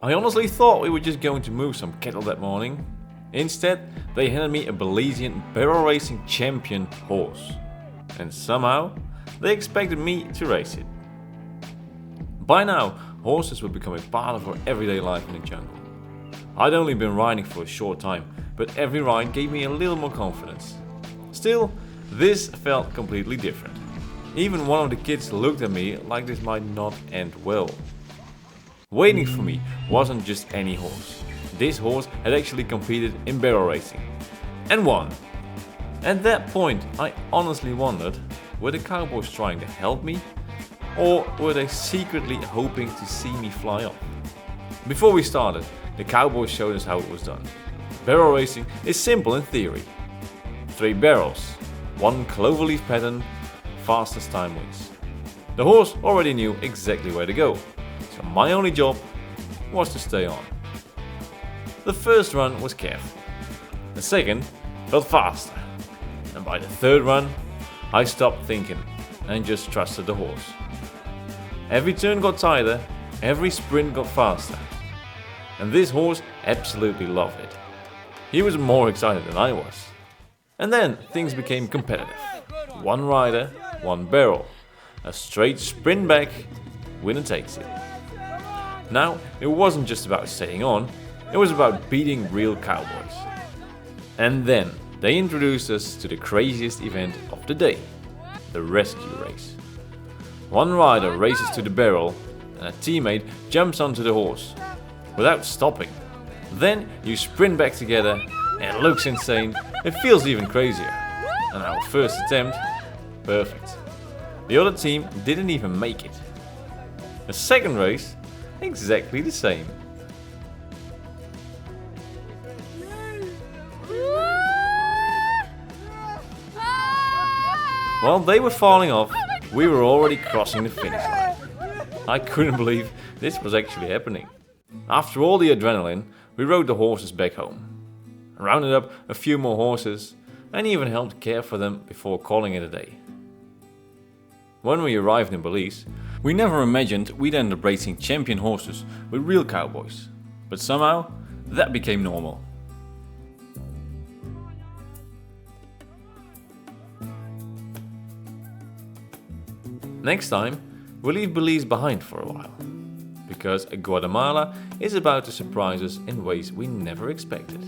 I honestly thought we were just going to move some cattle that morning. Instead, they handed me a Belizean barrel racing champion horse. And somehow, they expected me to race it. By now, horses were becoming part of our everyday life in the jungle. I'd only been riding for a short time, but every ride gave me a little more confidence. Still, this felt completely different. Even one of the kids looked at me like this might not end well. Waiting for me wasn't just any horse. This horse had actually competed in barrel racing and won. At that point, I honestly wondered, were the cowboys trying to help me, or were they secretly hoping to see me fly off? Before we started, the cowboys showed us how it was done. Barrel racing is simple in theory. 3 barrels, 1 cloverleaf pattern, fastest time wins. The horse already knew exactly where to go, so my only job was to stay on. The first run was careful. The second felt faster. And by the third run, I stopped thinking and just trusted the horse. Every turn got tighter, every sprint got faster. And this horse absolutely loved it. He was more excited than I was. And then things became competitive. 1 rider, 1 barrel. A straight sprint back, winner takes it. Now, it wasn't just about staying on, it was about beating real cowboys. And then they introduced us to the craziest event of the day, the rescue race. 1 rider races to the barrel and a teammate jumps onto the horse without stopping. Then you sprint back together and it looks insane, it feels even crazier. And our first attempt, perfect. The other team didn't even make it. The second race, exactly the same. While they were falling off, we were already crossing the finish line. I couldn't believe this was actually happening. After all the adrenaline, we rode the horses back home. Rounded up a few more horses and even helped care for them before calling it a day. When we arrived in Belize, we never imagined we'd end up racing champion horses with real cowboys. But somehow, that became normal. Next time, we'll leave Belize behind for a while. Because Guatemala is about to surprise us in ways we never expected.